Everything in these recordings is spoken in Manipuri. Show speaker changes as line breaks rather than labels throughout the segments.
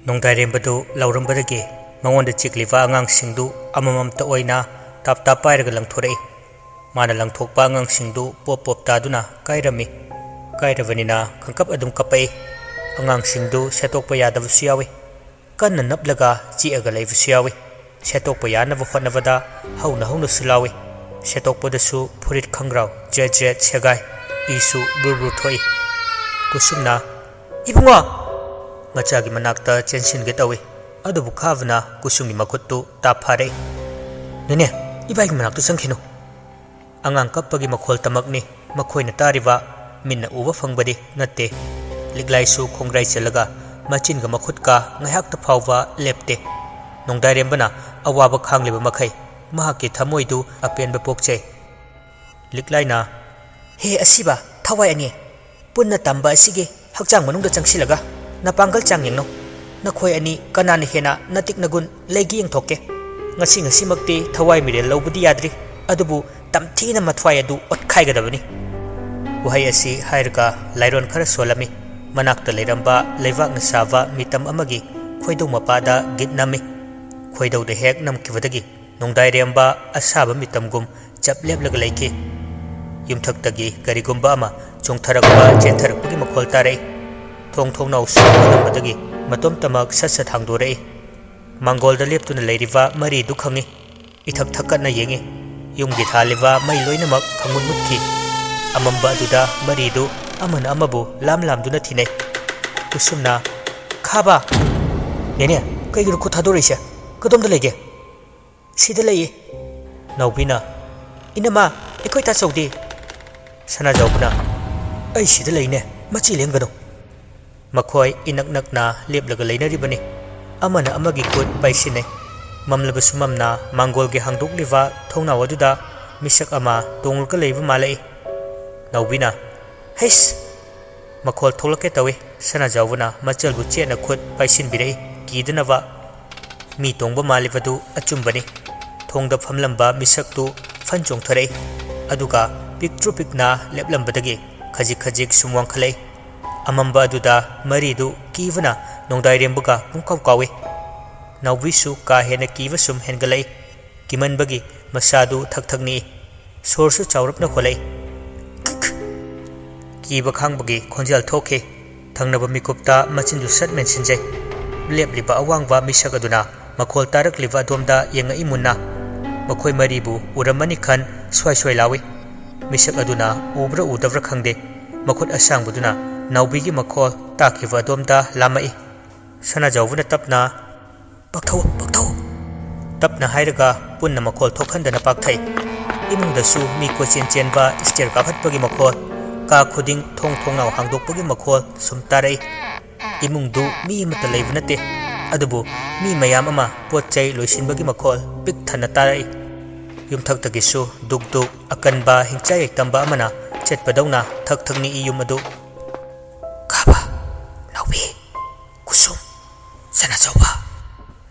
ꯅꯣꯡꯗꯥꯏꯔꯦꯝꯕꯗꯨ ꯂꯧꯔꯝꯕꯗꯒꯤ ꯃꯉꯣꯟꯗ ꯆꯤꯛꯂꯤꯕ ꯑꯉꯥꯡꯁꯤꯡꯗꯨ ꯑꯃꯃꯝꯇ ꯑꯣꯏꯅ ꯇꯥꯞ ꯇꯥꯞ ꯄꯥꯏꯔꯒ ꯂꯪꯊꯣꯔꯛꯏ꯫ ꯃꯥꯅ ꯂꯪꯊꯣꯛꯄ ꯑꯉꯥꯡꯁꯤꯡꯗꯨ ꯄꯣꯞ ꯄꯣꯞ ꯇꯥꯗꯨꯅ ꯀꯥꯏꯔꯝꯃꯤ꯫ ꯀꯥꯏꯔꯕꯅꯤꯅ ꯈꯪꯀꯞ ꯑꯗꯨꯝ ꯀꯞꯄꯛꯏ꯫ ꯑꯉꯥꯡꯁꯤꯡꯗꯨ ꯁꯦꯠꯇꯣꯛꯄ ꯌꯥꯗꯕꯁꯨ ꯌꯥꯎꯏ꯫ ꯀꯟꯅ ꯅꯞꯂꯒ ꯆꯤꯛꯑꯒ ꯂꯩꯕꯁꯨ ꯌꯥꯎꯏ꯫ ꯁꯦꯠꯇꯣꯛꯄ ꯌꯥꯅꯕ ꯍꯣꯠꯅꯕꯗ ꯍꯧꯅ ꯍꯧꯅꯁꯨ ꯂꯥꯎꯏ꯫ ꯁꯦꯠꯇꯣꯛꯄꯗꯁꯨ ꯐꯨꯔꯤꯠ ꯈꯪꯒ꯭ꯔꯥꯎ ꯖꯦꯠ ꯖꯦꯠ ꯁꯦꯒꯥꯏ꯫ ꯏꯁꯨ ꯕ꯭ꯔꯨ ꯕ꯭ꯔꯨ ꯊꯣꯛꯏ꯫ ꯀꯨꯁꯨꯝꯅ "ꯏꯕꯨꯡꯉꯣ!" ꯃꯆꯥꯒꯤ ꯃꯅꯥꯛꯇ ꯆꯦꯟꯁꯤꯟꯒꯦ ꯇꯧꯏ꯫ ꯑꯗꯨꯕꯨ ꯈꯥꯕꯅ ꯀꯨꯁꯨꯝꯒꯤ ꯃꯈꯨꯠꯇꯨ ꯇꯥꯞ ꯐꯥꯔꯛꯏ꯫ "ꯅꯦꯅꯦ, ꯏꯕꯥꯏꯒꯤ ꯃꯅꯥꯛꯇ ꯆꯪꯈꯤꯅꯨ." ꯑꯉꯥꯡ ꯀꯞꯄꯒꯤ ꯃꯈꯣꯜ ꯇꯃꯛꯅꯤ ꯃꯈꯣꯏꯅ ꯇꯥꯔꯤꯕ, ꯃꯤꯠꯅ ꯎꯕ ꯐꯪꯕꯗꯤ ꯅꯠꯇꯦ꯫ ꯂꯤꯛꯂꯥꯏꯁꯨ ꯈꯣꯡꯒ꯭ꯔꯥꯏ ꯆꯜꯂꯒ ꯃꯆꯤꯟꯒ ꯃꯈꯨꯠꯀ ꯉꯥꯏꯍꯥꯛꯇ ꯐꯥꯎꯕ ꯂꯦꯞꯇꯦ꯫ ꯅꯣꯡꯗꯥꯏꯔꯦꯝꯕꯅ ꯑꯋꯥꯕ ꯈꯥꯡꯂꯤꯕ ꯃꯈꯩ ꯃꯍꯥꯛꯀꯤ ꯊꯃꯣꯏꯗꯨ ꯑꯄꯦꯟꯕ ꯄꯣꯛꯆꯩ꯫ ꯂꯤꯛꯂꯥꯏꯅ "ꯍꯦ ꯑꯁꯤꯕ ꯊꯋꯥꯏ ꯑꯅꯤ, ꯄꯨꯟꯅ ꯇꯝꯕ ꯑꯁꯤꯒꯤ ꯍꯛꯆꯥꯡ ꯃꯅꯨꯡꯗ ꯆꯪꯁꯤꯜꯂꯒ ꯅꯄꯥꯡꯒꯜ ꯆꯥꯡ ꯌꯦꯡꯅꯧ꯫ ꯅꯈꯣꯏ ꯑꯅꯤ ꯀꯅꯥꯅ ꯍꯦꯟꯅ ꯅꯇꯤꯛ ꯅꯒꯨꯟ ꯂꯩꯒꯦ ꯌꯦꯡꯊꯣꯛꯀꯦ꯫ ꯉꯁꯤꯃꯛꯇꯤ ꯊꯋꯥꯏ ꯃꯤꯔꯦꯜ ꯂꯧꯕꯗꯤ ꯌꯥꯗ꯭ꯔꯤ, ꯑꯗꯨꯕꯨ ꯇꯝꯊꯤꯅ ꯃꯊ꯭ꯋꯥꯏ ꯑꯗꯨ ꯑꯣꯠꯈꯥꯏꯒꯗꯕꯅꯤ." ꯋꯥꯍꯩ ꯑꯁꯤ ꯍꯥꯏꯔꯒ ꯂꯥꯏꯔꯣꯟ ꯈꯔ ꯁꯣꯜꯂꯝꯃꯤ꯫ ꯃꯅꯥꯛꯇ ꯂꯩꯔꯝꯕ ꯂꯩꯕꯥꯛꯅ ꯁꯥꯕ ꯃꯤꯇꯝ ꯑꯃꯒꯤ ꯈꯣꯏꯗꯧ ꯃꯄꯥꯗ ꯒꯤꯠ ꯅꯝꯃꯤ꯫ ꯈꯣꯏꯗꯧꯗ ꯍꯦꯛ ꯅꯝꯈꯤꯕꯗꯒꯤ ꯅꯣꯡꯗꯥꯏꯔꯦꯝꯕ ꯑꯁꯥꯕ ꯃꯤꯇꯝꯒꯨꯝ ꯆꯞ ꯂꯦꯞꯂꯒ ꯂꯩꯈꯤ꯫ ꯌꯨꯝꯊꯛꯇꯒꯤ ꯀꯔꯤꯒꯨꯝꯕ ꯑꯃ ꯆꯣꯡꯊꯔꯛꯄ ꯆꯦꯟꯊꯔꯛꯄꯒꯤ ꯃꯈꯣꯜ ꯇꯥꯔꯛꯏ꯫ ꯊꯣꯡ ꯊꯣꯡꯅꯥꯎꯁꯨ ꯂꯣꯜꯂꯝꯕꯗꯒꯤ ꯃꯇꯣꯝꯇꯃꯛ ꯁꯠ ꯁꯠ ꯍꯥꯡꯗꯣꯔꯛꯏ꯫ ꯃꯥꯡꯒꯣꯜꯗ ꯂꯦꯞꯇꯨꯅ ꯂꯩꯔꯤꯕ ꯃꯔꯤꯗꯨ ꯈꯪꯏ꯫ ꯏꯊꯛ ꯊꯛꯀꯠꯅ ꯌꯦꯡꯏ꯫ ꯌꯨꯝꯒꯤ ꯊꯥꯜꯂꯤꯕ ꯃꯩ ꯂꯣꯏꯅꯃꯛ ꯈꯪꯃꯨꯠ ꯃꯨꯠꯈꯤ꯫ ꯑꯃꯝꯕ ꯑꯗꯨꯗ ꯃꯔꯤꯗꯨ ꯑꯃꯅ ꯑꯃꯕꯨ ꯂꯥꯝꯗꯨꯅ ꯊꯤꯅꯩ꯫ ꯀꯨꯁꯨꯝꯅ "ꯈꯥꯕ!" "ꯅꯦꯅꯦ, ꯀꯩꯒꯤꯅꯣ ꯈꯨꯠ ꯊꯥꯗꯣꯔꯛꯏꯁꯦ? ꯀꯗꯣꯝꯗ ꯂꯩꯒꯦ?" "ꯁꯤꯗ ꯂꯩꯌꯦ." ꯅꯥꯎꯕꯤꯅ "ꯏꯅꯝꯃ, ꯑꯩꯈꯣꯏ ꯇꯥꯆꯧꯗꯤ?" ꯁꯅꯥꯖꯥꯎꯕꯅ "ꯑꯩ ꯁꯤꯗ ꯂꯩꯅꯦ, ꯃꯆꯤ ꯂꯦꯡꯒꯅꯨ." ꯃꯈꯣꯏ ꯏꯅꯛ ꯅꯛꯅ ꯂꯦꯞꯂꯒ ꯂꯩꯅꯔꯤꯕꯅꯤ꯫ ꯑꯃꯅ ꯑꯃꯒꯤ ꯈꯨꯠ ꯄꯥꯏꯁꯤꯟꯅꯩ꯫ ꯃꯝꯂꯕꯁꯨ ꯃꯝꯅ ꯃꯥꯡꯒꯣꯜꯒꯤ ꯍꯥꯡꯗꯣꯛꯂꯤꯕ ꯊꯣꯡꯅꯥꯎ ꯑꯗꯨꯗ ꯃꯤꯁꯛ ꯑꯃ ꯇꯣꯡꯂꯒ ꯂꯩꯕ ꯃꯥꯜꯂꯛꯏ꯫ ꯅꯥꯎꯕꯤꯅ "ꯍꯩꯁ!" ꯃꯈꯣꯜ ꯊꯣꯛꯂꯛꯀꯦ ꯇꯧꯏ꯫ ꯁꯅꯥꯖꯥꯎꯕꯅ ꯃꯆꯜꯕꯨ ꯆꯦꯠꯅ ꯈꯨꯠ ꯄꯥꯏꯁꯤꯟꯕꯤꯔꯛꯏ ꯀꯤꯗꯅꯕ꯫ ꯃꯤ ꯇꯣꯡꯕ ꯃꯥꯜꯂꯤꯕꯗꯨ ꯑꯆꯨꯝꯕꯅꯤ꯫ ꯊꯣꯡꯗ ꯐꯝꯂꯝꯕ ꯃꯤꯁꯛꯇꯨ ꯐꯟ ꯆꯣꯡꯊꯔꯛꯏ꯫ ꯑꯗꯨꯒ ꯄꯤꯛꯇ꯭ꯔꯨ ꯄꯤꯛꯅ ꯂꯦꯞꯂꯝꯕꯗꯒꯤ ꯈꯖꯤꯛ ꯈꯖꯤꯛ ꯁꯨꯝ ꯋꯥꯡꯈꯠꯂꯛꯏ꯫ ꯑꯃꯝꯕ ꯑꯗꯨꯗ ꯃꯔꯤꯗꯨ ꯀꯤꯕꯅ ꯅꯣꯡꯗꯥꯏꯔꯦꯝꯕꯒ ꯄꯨꯡꯀꯥꯎ ꯀꯥꯎꯏ꯫ ꯅꯥꯎꯕꯤꯁꯨ ꯀꯥ ꯍꯦꯟꯅ ꯀꯤꯕ ꯁꯨꯝ ꯍꯦꯟꯒꯠꯂꯛꯏ꯫ ꯀꯤꯃꯟꯕꯒꯤ ꯃꯁꯥꯗꯨ ꯊꯛ ꯊꯛ ꯅꯤꯛꯏ꯫ ꯁꯣꯔꯁꯨ ꯆꯥꯎꯔꯞꯅ ꯍꯣꯜꯂꯛꯏ꯫ ꯀꯤꯕ ꯈꯥꯡꯕꯒꯤ ꯈꯣꯟꯖꯦꯜ ꯊꯣꯛꯈꯤ꯫ ꯊꯪꯅꯕ ꯃꯤꯀꯨꯞꯇ ꯃꯆꯤꯟꯗꯨ ꯁꯠ ꯃꯦꯟꯁꯤꯟꯖꯩ꯫ ꯂꯦꯞꯂꯤꯕ ꯑꯋꯥꯡꯕ ꯃꯤꯁꯛ ꯑꯗꯨꯅ ꯃꯈꯣꯜ ꯇꯥꯔꯛꯂꯤꯕ ꯑꯗꯣꯝꯗ ꯌꯦꯡꯉꯛꯏ ꯃꯨꯟꯅ꯫ ꯃꯈꯣꯏ ꯃꯔꯤꯕꯨ ꯎꯔꯝꯃꯅꯤ ꯈꯟ ꯁ꯭ꯋꯥꯏ ꯁ꯭ꯋꯥꯏ ꯂꯥꯎꯏ꯫ ꯃꯤꯁꯛ ꯑꯗꯨꯅ ꯎꯕ꯭ꯔꯥ ꯎꯗꯕ꯭ꯔꯥ ꯈꯪꯗꯦ, ꯃꯈꯨꯠ ꯑꯁꯥꯡꯕꯗꯨꯅ ꯅꯥꯎꯕꯤꯒꯤ ꯃꯈꯣꯜ ꯇꯥꯈꯤꯕ ꯑꯗꯣꯝꯗ ꯂꯥꯝꯃꯛꯏ꯫ ꯁꯅꯥꯖꯥꯎꯕꯅ ꯇꯞꯅ "ꯄꯥꯛꯊꯧ, ꯄꯥꯛꯊꯧ!" ꯇꯞꯅ ꯍꯥꯏꯔꯒ ꯄꯨꯟꯅ ꯃꯈꯣꯜ ꯊꯣꯛꯍꯟꯗꯅ ꯄꯥꯛꯊꯩ꯫ ꯏꯃꯨꯡꯗꯁꯨ ꯃꯤ ꯀꯣꯏꯆꯦꯟ ꯆꯦꯟꯕ, ꯁ꯭ꯇꯦꯌꯔ ꯀꯥꯈꯠꯄꯒꯤ ꯃꯈꯣꯜ, ꯀꯥ ꯈꯨꯗꯤꯡ ꯊꯣꯡ ꯊꯣꯡꯅꯥꯎ ꯍꯥꯡꯗꯣꯛꯄꯒꯤ ꯃꯈꯣꯜ ꯁꯨꯝ ꯇꯥꯔꯛꯏ꯫ ꯏꯃꯨꯡꯗꯨ ꯃꯤ ꯑꯃꯠꯇ ꯂꯩꯕ ꯅꯠꯇꯦ, ꯑꯗꯨꯕꯨ ꯃꯤ ꯃꯌꯥꯝ ꯑꯃ ꯄꯣꯠ ꯆꯩ ꯂꯣꯏꯁꯤꯟꯕꯒꯤ ꯃꯈꯣꯜ ꯄꯤꯛ ꯊꯟꯅ ꯇꯥꯔꯛꯏ꯫ ꯌꯨꯝꯊꯛꯇꯒꯤꯁꯨ ꯗꯨꯛ ꯗꯨꯛ ꯑꯀꯟꯕ ꯍꯤꯡꯆꯥ ꯌꯩꯇꯝꯕ ꯑꯃꯅ ꯆꯠꯄꯗꯧꯅ ꯊꯛ ꯊꯛ ꯅꯤꯛꯏ ꯌꯨꯝ ꯑꯗꯨ꯫ "ꯈꯥꯕ, ꯅꯥꯎꯕꯤ, ꯀꯨꯁꯨꯝ, ꯁꯅꯥꯖꯥꯎꯕ!"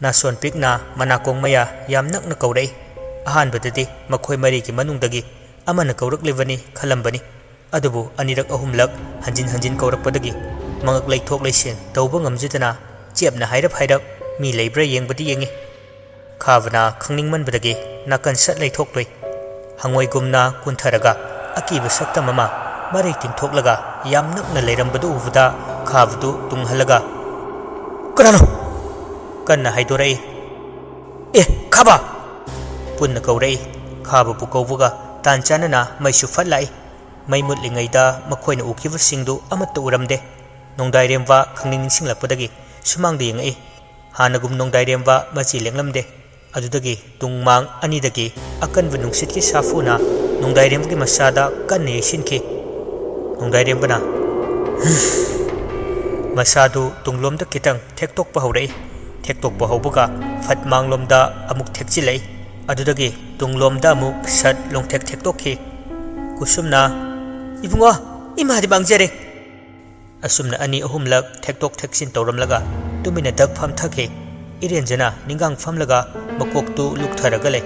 ꯅꯥꯁꯣꯟ ꯄꯤꯛꯅ ꯃꯅꯥꯀꯣꯡ ꯃꯌꯥ ꯌꯥꯝ ꯅꯛꯅ ꯀꯧꯔꯛꯏ꯫ ꯑꯍꯥꯟꯕꯗꯗꯤ ꯃꯈꯣꯏ ꯃꯔꯤꯒꯤ ꯃꯅꯨꯡꯗꯒꯤ ꯑꯃꯅ ꯀꯧꯔꯛꯂꯤꯕꯅꯤ ꯈꯜꯂꯝꯕꯅꯤ꯫ ꯑꯗꯨꯕꯨ ꯑꯅꯤꯔꯛ ꯑꯍꯨꯝꯂꯛ ꯍꯟꯖꯤꯟ ꯍꯟꯖꯤൻ ꯀꯧꯔꯛꯄꯗꯒꯤ ꯃꯉꯛ ꯂꯩꯊꯣꯛ ꯂꯩꯁꯤꯟ ꯇꯧꯕ ꯉꯝꯖꯗꯅ ꯆꯦꯞꯅ ꯍꯥꯏꯔꯞ ꯍꯥꯏꯔꯞ ꯃꯤ ꯂꯩꯕ꯭ꯔꯥ ꯌꯦꯡꯕꯗꯤ ꯌꯦꯡꯉꯤ꯫ ꯈꯥꯕꯅ ꯈꯪꯅꯤꯡꯃꯟꯕꯗꯒꯤ ꯅꯥꯀꯟ ꯁꯠ ꯂꯩꯊꯣꯛꯂꯨꯏ꯫ ꯍꯪꯉꯣꯏꯒꯨꯝꯅ ꯀꯨꯟꯊꯔꯒ ꯑꯀꯤꯕ ꯁꯛꯇꯝ ꯑꯃ ꯃꯔꯩ ꯇꯤꯡꯊꯣꯛꯂꯒ ꯌꯥꯝ ꯅꯛꯅ ꯂꯩꯔꯝꯕꯗꯨ ꯎꯕꯗ ꯈꯥꯕꯗꯨ ꯇꯨꯡꯍꯜꯂꯒ "ꯀꯅꯥꯅꯣ?" ꯀꯟꯅ ꯍꯥꯏꯗꯣꯔꯛꯏ꯫ "ꯑꯦ ꯈꯥꯕ!" ꯄꯨꯟꯅ ꯀꯧꯔꯛꯏ꯫ ꯈꯥꯕꯕꯨ ꯀꯧꯕꯒ ꯇꯥꯟ ꯆꯥꯟꯅꯅ ꯃꯩꯁꯨ ꯐꯠ ꯂꯥꯛꯏ꯫ ꯃꯩ ꯃꯨꯠꯂꯤꯉꯩꯗ ꯃꯈꯣꯏꯅ ꯎꯈꯤꯕꯁꯤꯡꯗꯨ ꯑꯃꯠꯇ ꯎꯔꯝꯗꯦ꯫ ꯅꯣꯡꯗꯥꯏꯔꯦꯝꯕ ꯈꯪꯅꯤꯡ ꯅꯤꯡꯁꯤꯡꯂꯛꯄꯗꯒꯤ ꯁꯨꯃꯥꯡꯗ ꯌꯦꯡꯉꯛꯏ꯫ ꯍꯥꯟꯅꯒꯨꯝ ꯅꯣꯡꯗꯥꯏꯔꯦꯝꯕ ꯃꯆꯤ ꯂꯦꯡꯂꯝꯗꯦ꯫ ꯑꯗꯨꯗꯒꯤ ꯇꯨꯡ ꯃꯥꯡ ꯑꯅꯤꯗꯒꯤ ꯑꯀꯟꯕ ꯅꯨꯡꯁꯤꯠꯀꯤ ꯁꯥꯐꯨꯅ ꯅꯣꯡꯗꯥꯏꯔꯦꯝꯕꯒꯤ ꯃꯁꯥꯗ ꯀꯟꯅ ꯌꯩꯁꯤꯟꯈꯤ꯫ ꯅꯣꯡꯗꯥꯏꯔꯦꯝꯕꯅ ꯃꯁꯥꯗꯨ ꯇꯨꯡꯂꯣꯝꯗ ꯈꯤꯇꯪ ꯊꯦꯛꯇꯣꯛꯄ ꯍꯧꯔꯛꯏ꯫ ꯊꯦꯛꯇꯣꯛꯄ ꯍꯧꯕꯒ ꯐꯠ ꯃꯥꯡꯂꯣꯝꯗ ꯑꯃꯨꯛ ꯊꯦꯛꯆꯤꯜꯂꯛꯏ꯫ ꯑꯗꯨꯗꯒꯤ ꯇꯨꯡꯂꯣꯝꯗ ꯑꯃꯨꯛ ꯁꯠ ꯂꯣꯡꯊꯦꯛ ꯊꯦꯛꯇꯣꯛꯈꯤ꯫ ꯀꯨꯁꯨꯝꯅ "ꯏꯕꯨꯡꯉꯣ, ꯏꯃꯥꯗꯤ ꯃꯥꯡꯖꯔꯦ!" ꯑꯁꯨꯝꯅ ꯑꯅꯤ ꯑꯍꯨꯝꯂꯛ ꯊꯦꯛꯇꯣꯛ ꯊꯦꯛꯆꯤꯟ ꯇꯧꯔꯝꯂꯒ ꯇꯨꯃꯤꯟꯅ ꯗꯛ ꯐꯝꯊꯈꯤ꯫ ꯏꯔꯦꯟꯖꯅ ꯅꯤꯡꯒꯥꯡ ꯐꯝꯂꯒ ꯃꯀꯣꯛꯇꯨ ꯂꯨꯛꯊꯔꯒ ꯂꯩ꯫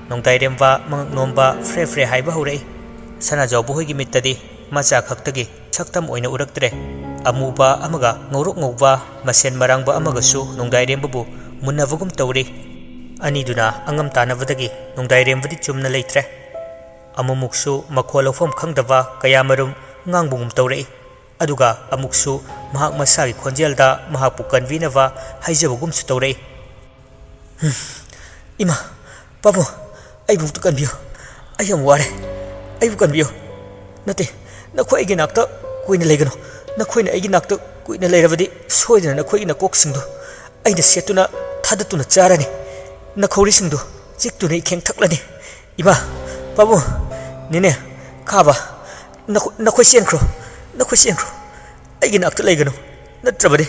ꯅꯣꯡꯗꯥꯏꯔꯦꯝꯕ ꯃꯉꯛ ꯅꯣꯝꯕ ꯐ꯭ꯔꯦ ꯐ꯭ꯔꯦ ꯍꯥꯏꯕ ꯍꯧꯔꯛꯏ꯫ ꯁꯅꯥꯖꯥꯎꯕ ꯍꯣꯏꯒꯤ ꯃꯤꯠꯇꯗꯤ ꯃꯆꯥ ꯈꯛꯇꯒꯤ ꯁꯛꯇꯝ ꯑꯣꯏꯅ ꯎꯔꯛꯇ꯭ꯔꯦ꯫ ꯑꯃꯨꯕ ꯑꯃꯒ ꯉꯧꯔꯣꯛ ꯉꯧꯕ ꯃꯁꯦꯟ ꯃꯔꯥꯡꯕ ꯑꯃꯒꯁꯨ ꯅꯣꯡꯗꯥꯏꯔꯦꯝꯕꯕꯨ ꯃꯨꯟꯅꯕꯒꯨꯝ ꯇꯧꯔꯤ ꯑꯅꯤꯗꯨꯅ ꯑꯉꯝ ꯇꯥꯅꯕꯗꯒꯤ ꯅꯣꯡꯗꯥꯏꯔꯦꯝꯕꯗꯤ ꯆꯨꯝꯅ ꯂꯩꯇ꯭ꯔꯦ ꯑꯃꯨꯛꯁꯨ ꯃꯈꯣꯜ ꯂꯧꯐꯝ ꯈꯪꯗꯕ ꯀꯌꯥꯃꯔꯨꯝ ꯉꯥꯡꯕꯒꯨꯝ ꯇꯧꯔꯛꯏ ꯑꯗꯨꯒ ꯑꯃꯨꯛꯁꯨ ꯃꯍꯥꯛ ꯃꯁꯥꯒꯤ ꯈꯣꯟꯖꯦꯜꯗ ꯃꯍꯥꯛꯄꯨ ꯀꯟꯕꯤꯅꯕ ꯍꯥꯏꯖꯕꯒꯨꯝꯁꯨ ꯇꯧꯔꯛꯏ ꯏꯃꯥ ꯄꯥꯕꯨꯡ ꯑꯩꯕꯨ ꯑꯃꯨꯛꯇ ꯀꯟꯕꯤꯌꯨ ꯑꯩ ꯌꯥꯝ ꯋꯥꯔꯦ ꯑꯩꯕꯨ ꯀꯟꯕꯤꯌꯨ ꯅꯠꯇꯦ ꯅꯈꯣꯏ ꯑꯩꯒꯤ ꯅꯥꯛꯇ ꯀꯨꯏꯅ ꯂꯩꯒꯅꯨ ꯅꯈꯣꯏꯅ ꯑꯩꯒꯤ ꯅꯥꯛꯇ ꯀꯨꯏꯅ ꯂꯩꯔꯕꯗꯤ ꯁꯣꯏꯗꯅ ꯅꯈꯣꯏꯒꯤ ꯅꯀꯣꯛꯁꯤꯡꯗꯨ ꯑꯩꯅ ꯁꯦꯠꯇꯨꯅ ꯊꯥꯗꯠꯇꯨꯅ ꯆꯥꯔꯅꯤ ꯅꯈꯧꯔꯤꯁꯤꯡꯗꯨ ꯆꯤꯛꯇꯨꯅ ꯏꯈꯦꯡ ꯊꯛꯂꯅꯤ ꯏꯃꯥ ꯄꯥꯕꯨꯡ ꯅꯦꯅꯦ ꯈꯥꯕ ꯅꯈꯣꯏ ꯆꯦꯟꯈ꯭ꯔꯣ ꯑꯩꯒꯤ ꯅꯥꯛꯇ ꯂꯩꯒꯅꯨ ꯅꯠꯇ꯭ꯔꯕꯗꯤ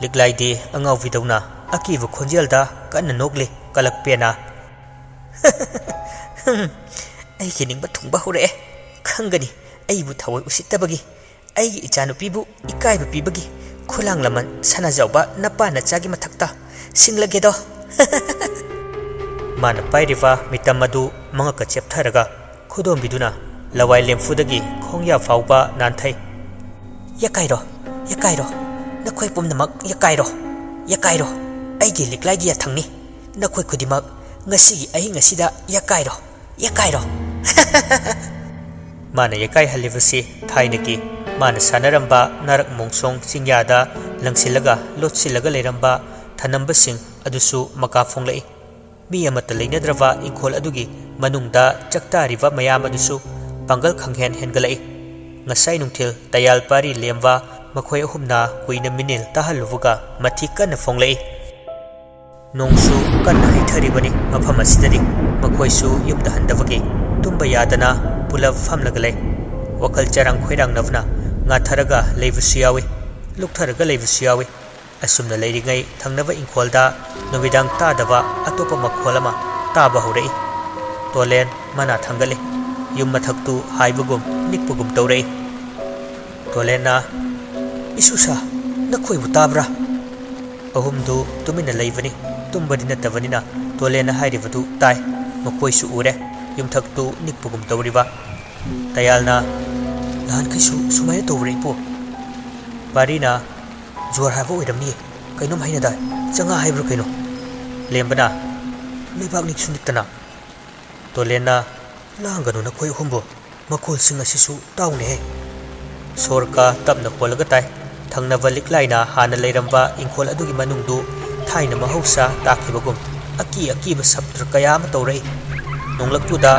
ꯂꯤꯛꯂꯥꯏꯗꯤ ꯑꯉꯥꯎꯕꯤꯗꯧꯅ ꯑꯀꯤꯕ ꯈꯣꯟꯖꯦꯜꯗ ꯀꯟꯅ ꯅꯣꯛꯂꯤ ꯀꯂꯛꯄꯦꯅ ꯑꯩꯒꯤ ꯅꯤꯡꯕ ꯊꯨꯡꯕ ꯍꯧꯔꯛꯑꯦ ꯈꯪꯒꯅꯤ ꯑꯩꯕꯨ ꯊꯑꯣꯏ ꯎꯁꯤꯠꯇꯕꯒꯤ ꯑꯩꯒꯤ ꯏꯆꯥꯅꯨꯄꯤꯕꯨ ꯏꯀꯥꯏꯕ ꯄꯤꯕꯒꯤ ꯈꯨꯂꯥꯡ ꯂꯃꯟ ꯁꯅꯥꯖꯥꯎꯕ ꯅꯄꯥ ꯅꯆꯥꯒꯤ ꯃꯊꯛꯇ ꯁꯤꯡꯂꯒꯦꯗꯣ ꯃꯥꯅ ꯄꯥꯏꯔꯤꯕ ꯃꯤꯇꯝ ꯑꯗꯨ ꯃꯉꯛꯀ ꯆꯦꯞꯊꯔꯒ ꯈꯨꯗꯣꯝꯕꯤꯗꯨꯅ ꯂꯋꯥꯏ ꯂꯦꯝꯐꯨꯗꯒꯤ ꯈꯣꯡꯌꯥ ꯐꯥꯎꯕ ꯅꯥꯟꯊꯩ ꯌꯥꯀꯥꯏꯔꯣ ꯅꯈꯣꯏ ꯄꯨꯝꯅꯃꯛ ꯌꯥꯀꯥꯏꯔꯣ ꯑꯩꯒꯤ ꯂꯤꯛꯂꯥꯏꯒꯤ ꯌꯥꯊꯪꯅꯤ ꯅꯈꯣꯏ ꯈꯨꯗꯤꯡꯃꯛ ꯉꯁꯤꯒꯤ ꯑꯍꯤꯡ ꯑꯁꯤꯗ ꯌꯥꯀꯥꯏꯔꯣ ꯃꯥꯅ ꯌꯥꯀꯥꯏꯍꯜꯂꯤꯕꯁꯤ ꯊꯥꯏꯅꯒꯤ ꯃꯥꯅ ꯁꯥꯟꯅꯔꯝꯕ ꯅꯥꯔꯛ ꯃꯣꯡꯁꯣꯡ ꯆꯤꯡꯌꯥꯗ ꯂꯪꯁꯤꯜꯂꯒ ꯂꯣꯠꯁꯤꯜꯂꯒ ꯂꯩꯔꯝꯕ ꯊꯅꯝꯕꯁꯤꯡ ꯑꯗꯨꯁꯨ ꯃꯀꯥ ꯐꯣꯡꯂꯛꯏ ꯃꯤ ꯑꯃꯠꯇ ꯂꯩꯅꯗ꯭ꯔꯕ ꯏꯪꯈꯣꯜ ꯑꯗꯨꯒꯤ ꯃꯅꯨꯡꯗ ꯆꯛꯇꯥꯔꯤꯕ ꯃꯌꯥꯝ ꯑꯗꯨꯁꯨ ꯄꯥꯡꯒꯜ ꯈꯪꯍꯦꯟ ꯍꯦꯟꯒꯠꯂꯛꯏ ꯉꯁꯥꯏ ꯅꯨꯡꯊꯤꯜ ꯇꯌꯥꯜ ꯄꯥꯔꯤ ꯂꯦꯝꯕ ꯃꯈꯣꯏ ꯑꯍꯨꯝꯅ ꯀꯨꯏꯅ ꯃꯤꯅꯤꯜ ꯇꯥꯍꯜꯂꯨꯕꯒ ꯃꯊꯤ ꯀꯟꯅ ꯐꯣꯡꯂꯛꯏ ꯅꯣꯡꯁꯨ ꯀꯟꯅ ꯍꯩꯊꯔꯤꯕꯅꯤ ꯃꯐꯝ ꯑꯁꯤꯗꯗꯤ ꯃꯈꯣꯏꯁꯨ ꯌꯨꯝꯗ ꯍꯟꯗꯕꯒꯤ ꯇꯨꯝꯕ ꯌꯥꯗꯅ ꯄꯨꯂꯞ ꯐꯝꯂꯒ ꯂꯩ ꯋꯥꯈꯜ ꯆꯔꯥꯡ ꯈꯣꯏꯔꯥꯡꯅꯕꯅ ꯉꯥꯊꯔꯒ ꯂꯩꯕꯁꯨ ꯌꯥꯎꯏ ꯂꯨꯛꯊꯔꯒ ꯂꯩꯕꯁꯨ ꯌꯥꯎꯏ ꯑꯁꯨꯝꯅ ꯂꯩꯔꯤꯉꯩ ꯊꯪꯅꯕ ꯏꯪꯈꯣꯜꯗ ꯅꯨꯃꯤꯗꯥꯡ ꯇꯥꯗꯕ ꯑꯇꯣꯞꯄ ꯃꯈꯣꯜ ꯑꯃ ꯇꯥꯕ ꯍꯧꯔꯛꯏ ꯇꯣꯂꯦꯟ ꯃꯅꯥ ꯊꯥꯡꯒꯠꯂꯤ ꯌꯨꯝ ꯃꯊꯛꯇꯨ ꯍꯥꯏꯕꯒꯨꯝ ꯅꯤꯛꯄꯒꯨꯝ ꯇꯧꯔꯛꯏ ꯇꯣꯂꯦꯟꯅ ꯏꯁꯨꯁꯥ ꯅꯈꯣꯏꯕꯨ ꯇꯥꯕ꯭ꯔꯥ ꯑꯍꯨꯝꯗꯨ ꯇꯨꯃꯤꯟꯅ ꯂꯩꯕꯅꯤ ꯇꯨꯝꯕꯗꯤ ꯅꯠꯇꯕꯅꯤꯅ ꯇꯣꯂꯦꯟꯅ ꯍꯥꯏꯔꯤꯕꯗꯨ ꯇꯥꯏ ꯃꯈꯣꯏꯁꯨ ꯎꯔꯦ ꯌꯨꯝꯊꯛꯇꯨ ꯅꯤꯛꯄꯒꯨꯝ ꯇꯧꯔꯤꯕ ꯇꯌꯥꯜꯅ ꯅꯍꯥꯟꯈꯩꯁꯨ ꯁꯨꯃꯥꯏꯅ ꯇꯧꯕ꯭ꯔꯥ ꯏꯄꯨ ꯄꯥꯔꯤꯅ ꯖꯣꯔ ꯍꯥꯏꯕ ꯑꯣꯏꯔꯝꯅꯤꯌꯦ ꯀꯩꯅꯣꯝ ꯍꯥꯏꯅꯗꯥꯏ ꯆꯉꯥ ꯍꯥꯏꯕ꯭ꯔꯥ ꯀꯩꯅꯣ ꯂꯦꯝꯕꯅ ꯂꯩꯕꯥꯛ ꯅꯤꯛꯁꯨ ꯅꯤꯛꯇꯅ ꯇꯣꯂꯦꯟꯅ ꯂꯥꯡꯒꯅꯨ ꯅꯈꯣꯏ ꯑꯍꯨꯝꯕꯨ ꯃꯈꯣꯜꯁꯤꯡ ꯑꯁꯤꯁꯨ ꯇꯥꯎꯅꯦꯍꯦ ꯁꯣꯔꯀ ꯇꯞꯅ ꯍꯣꯜꯂꯒ ꯇꯥꯏ ꯊꯪꯅꯕ ꯂꯤꯛꯂꯥꯏꯅ ꯍꯥꯟꯅ ꯂꯩꯔꯝꯕ ꯏꯪꯈꯣꯜ ꯑꯗꯨꯒꯤ ꯃꯅꯨꯡꯗꯨ ꯊꯥꯏꯅ ꯃꯍꯧꯁꯥ ꯇꯥꯈꯤꯕꯒꯨꯝ ꯑꯀꯤꯕ ꯁꯞꯇ꯭ꯔ ꯀꯌꯥ ꯑꯃ ꯇꯧꯔꯛꯏ ꯅꯣꯡꯂꯛꯇꯨꯗ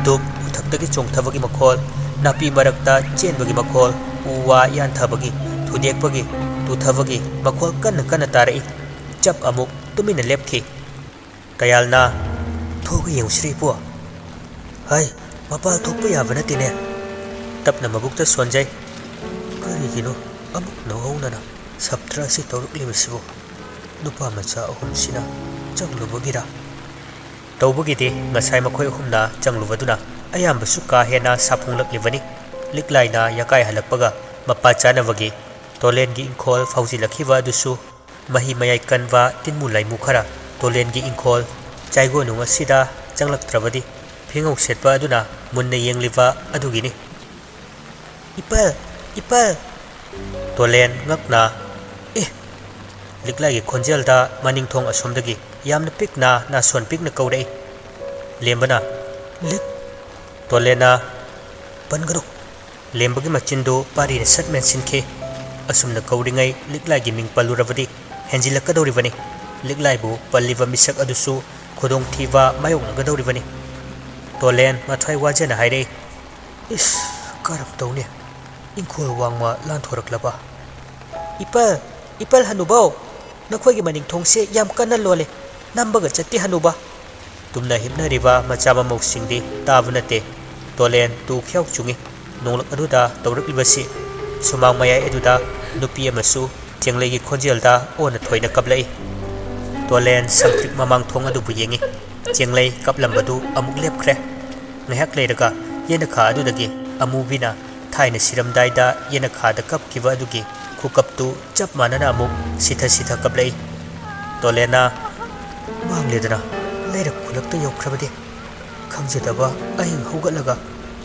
ꯗꯨꯞ ꯎꯊꯛꯇꯒꯤ ꯆꯣꯡꯊꯕꯒꯤ ꯃꯈꯣꯜ ꯅꯥꯄꯤ ꯃꯔꯛꯇ ꯆꯦꯟꯕꯒꯤ ꯃꯈꯣꯜ ꯎ ꯋꯥ ꯌꯥꯟꯊꯕꯒꯤ ꯊꯨꯗꯦꯛꯄꯒꯤ ꯇꯨꯊꯕꯒꯤ ꯃꯈꯣꯜ ꯀꯟꯅ ꯇꯥꯔꯛꯏ ꯆꯞ ꯑꯃꯨꯛ ꯇꯨꯃꯤꯟꯅ ꯂꯦꯞꯈꯤ ꯇꯌꯥꯜꯅ ꯊꯣꯛꯑꯒ ꯌꯦꯡꯉꯨꯁꯤꯔ ꯏꯄꯨ ꯍꯥꯏ ꯃꯄꯥꯜ ꯊꯣꯛꯄ ꯌꯥꯕ ꯅꯠꯇꯦꯅꯦ ꯇꯞꯅ ꯃꯕꯨꯛꯇ ꯁꯣꯟꯖꯩ ꯀꯔꯤꯒꯤꯅꯣ ꯑꯃꯨꯛ ꯅꯧꯍꯧꯅꯅ ꯁꯞꯇ꯭ꯔ ꯑꯁꯤ ꯇꯧꯔꯛꯂꯤꯕꯁꯤꯕꯨ ꯅꯨꯄꯥ ꯃꯆꯥ ꯑꯍꯨꯝꯁꯤꯅ ꯆꯪꯂꯨꯕꯒꯤꯔ ꯇꯧꯕꯒꯤꯗꯤ ꯉꯁꯥꯏ ꯃꯈꯣꯏ ꯑꯍꯨꯝꯅ ꯆꯪꯂꯨꯕꯗꯨꯅ ꯑꯌꯥꯝꯕꯁꯨ ꯀꯥ ꯍꯦꯟꯅ ꯁꯥꯐꯣꯡꯂꯛꯂꯤꯕꯅꯤ ꯂꯤꯛꯂꯥꯏꯅ ꯌꯥꯀꯥꯏꯍꯜꯂꯛꯄꯒ ꯃꯄꯥ ꯆꯥꯅꯕꯒꯤ ꯇꯣꯂꯦꯟꯒꯤ ꯏꯪꯈꯣꯜ ꯐꯥꯎꯖꯤꯜꯂꯛꯈꯤꯕ ꯑꯗꯨꯁꯨ ꯃꯍꯤ ꯃꯌꯥꯏ ꯀꯟꯕ ꯇꯤꯟꯃꯨ ꯂꯥꯏꯃꯨ ꯈꯔ ꯇꯣꯂꯦꯟꯒꯤ ꯏꯪꯈꯣꯜ ꯆꯥꯏꯒꯣꯅꯨꯡ ꯑꯁꯤꯗ ꯆꯪꯂꯛꯇ꯭ꯔꯕꯗꯤ ꯐꯤꯉꯧ ꯁꯦꯠꯄ ꯑꯗꯨꯅ ꯃꯨꯟꯅ ꯌꯦꯡꯂꯤꯕ ꯑꯗꯨꯒꯤꯅꯤ ꯏꯄꯜ ꯇꯣꯂꯦꯟ ꯉꯛꯅ ꯂꯤꯛꯂꯥꯏꯒꯤ ꯈꯣꯟꯖꯦꯜꯗ ꯃꯅꯤꯡꯊꯣꯡ ꯑꯁꯣꯝꯗꯒꯤ ꯌꯥꯝꯅ ꯄꯤꯛꯅ ꯅꯥꯁꯣꯟ ꯄꯤꯛꯅ ꯀꯧꯔꯛꯏ ꯂꯦꯝꯕꯅ ꯂꯤꯛ ꯇꯣꯂꯦꯟꯅ ꯄꯟꯒꯅꯨ ꯂꯦꯝꯕꯒꯤ ꯃꯆꯤꯟꯗꯨ ꯄꯥꯔꯤꯅ ꯁꯠ ꯃꯦꯟꯁꯤꯟꯈꯤ ꯑꯁꯨꯝꯅ ꯀꯧꯔꯤꯉꯩ ꯂꯤꯛꯂꯥꯏꯒꯤ ꯃꯤꯡ ꯄꯜꯂꯨꯔꯕꯗꯤ ꯍꯦꯟꯖꯤꯜꯂꯛꯀꯗꯧꯔꯤꯕꯅꯤ ꯂꯤꯛꯂꯥꯏꯕꯨ ꯄꯜꯂꯤꯕ ꯃꯤꯁꯛ ꯑꯗꯨꯁꯨ ꯈꯨꯗꯣꯡꯊꯤꯕ ꯃꯥꯌꯣꯛꯅꯒꯗꯧꯔꯤꯕꯅꯤ ꯇꯣꯂꯦꯟ ꯃꯊ꯭ꯋꯥꯏ ꯋꯥꯖꯅ ꯍꯥꯏꯔꯛꯏ ꯏꯁ ꯀꯔꯝ ꯇꯧꯅꯤ ꯏꯪꯈꯣꯜ ꯋꯥꯡꯃ ꯂꯥꯟꯊꯣꯔꯛꯂꯕ ꯏꯄꯜ ꯍꯅꯨꯕꯧ ꯅꯈꯣꯏꯒꯤ ꯃꯅꯤꯡꯊꯣꯡꯁꯦ ꯌꯥꯝ ꯀꯟꯅ ꯂꯣꯜꯂꯦ ꯅꯝꯕꯒ ꯆꯠꯇꯦ ꯍꯅꯨꯕ ꯇꯨꯝꯅ ꯍꯤꯞꯅꯔꯤꯕ ꯃꯆꯥ ꯃꯃꯧꯁꯤꯡꯗꯤ ꯇꯥꯕ ꯅꯠꯇꯦ ꯇꯣꯂꯦꯟ ꯇꯨ ꯈ꯭ꯌꯥꯎ ꯆꯨꯡꯉꯤ ꯅꯣꯡꯂꯛ ꯑꯗꯨꯗ ꯇꯧꯔꯛꯂꯤꯕꯁꯤ ꯁꯨꯃꯥꯡ ꯃꯌꯥꯏ ꯑꯗꯨꯗ ꯅꯨꯄꯤ ꯑꯃꯁꯨ ꯆꯦꯡꯂꯩꯒꯤ ꯈꯣꯟꯖꯦꯜꯗ ꯑꯣꯟꯅ ꯊꯣꯏꯅ ꯀꯞꯂꯛꯏ ꯇꯣꯂꯦꯟ ꯁꯪꯇ꯭ꯔꯤꯛ ꯃꯃꯥꯡꯊꯣꯡ ꯑꯗꯨꯕꯨ ꯌꯦꯡꯉꯤ ꯆꯦꯡꯂꯩ ꯀꯞꯂꯝꯕꯗꯨ ꯑꯃꯨꯛ ꯂꯦꯞꯈ꯭ꯔꯦ ꯉꯥꯏꯍꯥꯛ ꯂꯩꯔꯒ ꯌꯦꯅꯈꯥ ꯑꯗꯨꯗꯒꯤ ꯑꯃꯨꯕꯤꯅ ꯊꯥꯏꯅ ꯁꯤꯔꯝꯗꯥꯏꯗ ꯌꯦꯅꯈꯥꯗ ꯀꯞꯈꯤꯕ ꯑꯗꯨꯒꯤ ꯈꯨꯀꯞꯇꯨ ꯆꯞ ꯃꯥꯟꯅꯅ ꯑꯃꯨꯛ ꯁꯤꯊ ꯀꯞꯂꯛꯏ ꯇꯣꯂꯦꯟꯅ ꯃꯥꯡꯂꯦꯗꯅ ꯂꯩꯔꯛ ꯈꯨꯜꯂꯛꯇ ꯌꯧꯈ꯭ꯔꯕꯗꯤ ꯈꯪꯖꯗꯕ ꯑꯍꯤꯡ ꯍꯧꯒꯠꯂꯒ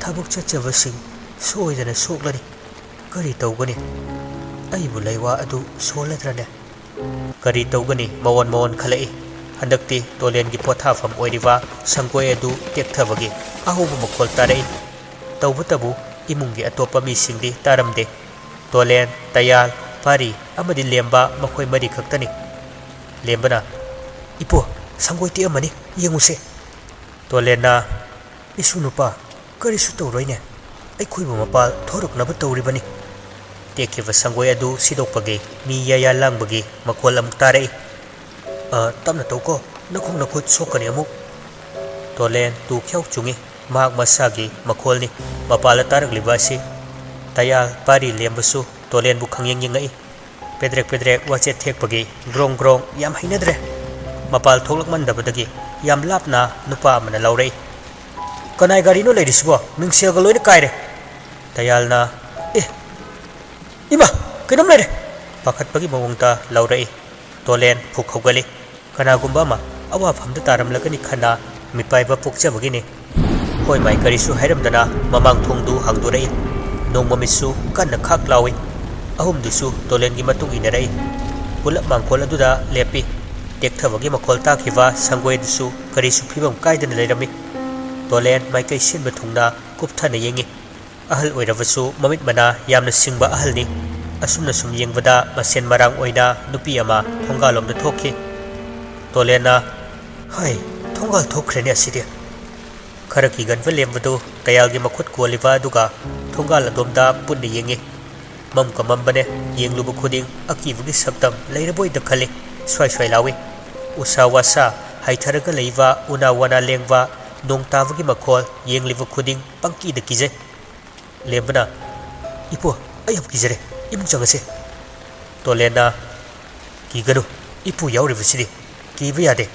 ꯊꯕꯛ ꯆꯠꯆꯕꯁꯤꯡ soidana soklani kari tawgani aibu leiwa adu soladrane kari tawgani mawon khalai handakti tolen gi pothafam oiriwa sangkoi adu tekthabagi ahubu makhol tarai tawbutabu imungi atopa mi singdi taramde tolen tayal pari amadi lemba makhoi mari khaktani lembana ipo sangkoi ti amani yenguse tolena isunupa kari su tawroine aikhoi mapal thoruknaba tawribani tekiva sangoi adu sidokpagi mi yaya langbagi makhol amuk tarai tamna tawko nakhong nakhut sokani amuk tolen tu khyau chungi mahak masagi makholni mapala taragliba si tayal pari lembasu tolen bu khangyeng yengai pedrek wache thekpagi grong yam hainadre mapal tholak mandabadagi yam lapna nupa amana laurei kanai gari no leidisbo mingsel ga loina kaire tayalna ima kinam lere pakhatpagi mawongta laurei tolen phuk haugali kana gumba ma awa phamda taramlagani khana mipaiba pokchabagini hoi mai karisu hairamdana mamang thongdu hangdurei nongmamisu kanna khak lawi ahum dusu tolen gi matung inerai pulap mangkol aduda lepi tekthabagi makhol takhiwa sangoi dusu karisu phibam kaidana leirami tolen mai kai sinba thungna kupthana yengi ahal oirawasu mamit mana yamna singba ahalni asumna sum yengbada masen marang oina nupi ama thongalomda thokhi tolena hai thongal thokhrene asidi khara ki ganwa lembadu tayalgi makhut koliwa duga thongal adomda punni yengi mam kamambane yenglubu khuding akibugi saktam leiraboi da khali swai lawi usa wasa haitharaga leiwa una wana lengwa nong tawagi makhol yenglibu khuding pangki da kije lembana ipo ayap kijere imung changase tolena kiganu ipu yauribusidi kiba yade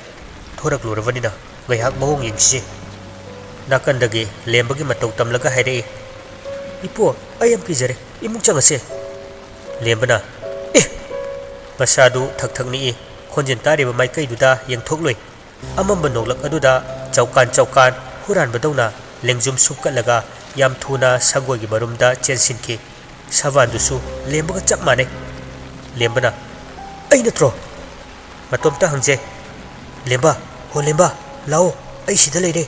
thorak luravanina gaihak mawong yengsi nakandagi lembagi matau tamlaga hairei ipo ayam kijere imung changase lembana masadu thakthakni khonjin tariba maikai duda yengthokloi amamba noklak aduda chaukan huran badawna lengjum supkalaga yam thuna sangoi gi marumda chensinki savandusu lembaga chap mane lembana aina tro matomta hangje lemba ho lemba lao ai sida leire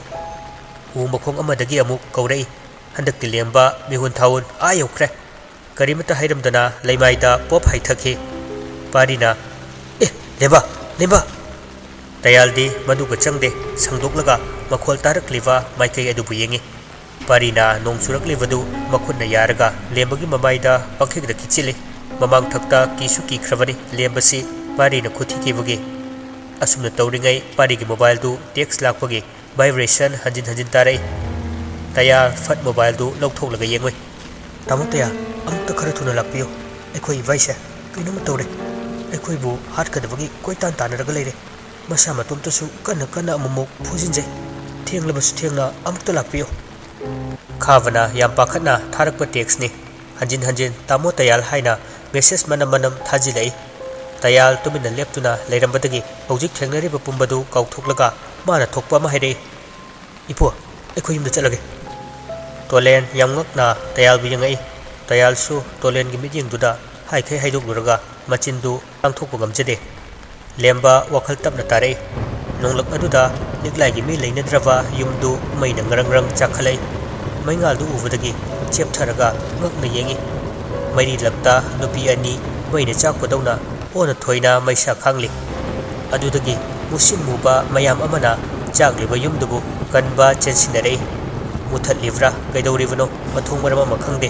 u makhong amadagi amuk kaurei handakti lemba mihun thawun ayokre karimata hairamdana leimaida pop haithakhi parina lemba tayaldi maduga changde sangdoklaga makhol tarakliwa maikai adubu yengi parina nong suraklibadu makhunna yaraga lembagi mamaida pangkhigda kichili mamang thakta kisu ki khravani lembasi parina khuthi kibagi asumna tawringai parigi mobile du text lakpagi vibration hanjin tarai taya fat mobile du loktholaga yengoi tamutaya amta khara thuna lakpiyo ekhoi vaise kainoma tawre ekhoi bu hat kadabagi koitan tanaraga leire masa matumtasu kana amamok phujinje thenglabas thengna amukta lakpiyo khavana yam pakhatna tharakpa text ni hanjin tamo tayal haina message manam thajilai tayal tumina leptuna leirambadagi hojik thengnariba pumbadu kauthoklaga mana thokpa ma haire ipo ekhoi yumda chalage tolen yamngakna tayal biyangai tayal su tolen gi meeting duda haikhai haidok luraga machindu angthokpa gamjade lemba wakhal tapna tare nonglak aduda niklai gi mi leinadrawa yumdu maina ngarang chakhalai maingal du ubadagi cheptharaga ngakna yengi mairi lapta nupi ani maina chakpadawna ona thoina maisa khangli adudagi musim muba mayam amana chagliba yumdubu kanba chensinare muthal livra kaidawribano mathong marama makhangde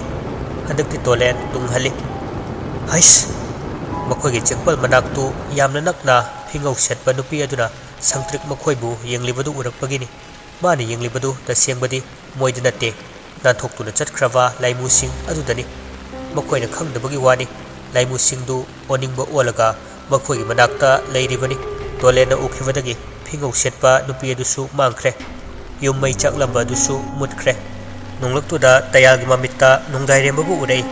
handakti tolen tunghali hais makhoi chekpal manaktu yamna nakna phingau setpa nupi aduna sangtrik makhoi bu yenglibadu urakpagini mani yenglibadu tasengbadi moidinate nanthokuna chatkrava laimusing adudani makoina khangdabagi wani laimusingdu oningba olaga makhoi manakta leiribani tolena ukhibadagi phingau setpa nupi adusu mangkhre yummai chaklamba dusu mutkhre nonglaktuda tayalgi mamitta nongdairembabu urei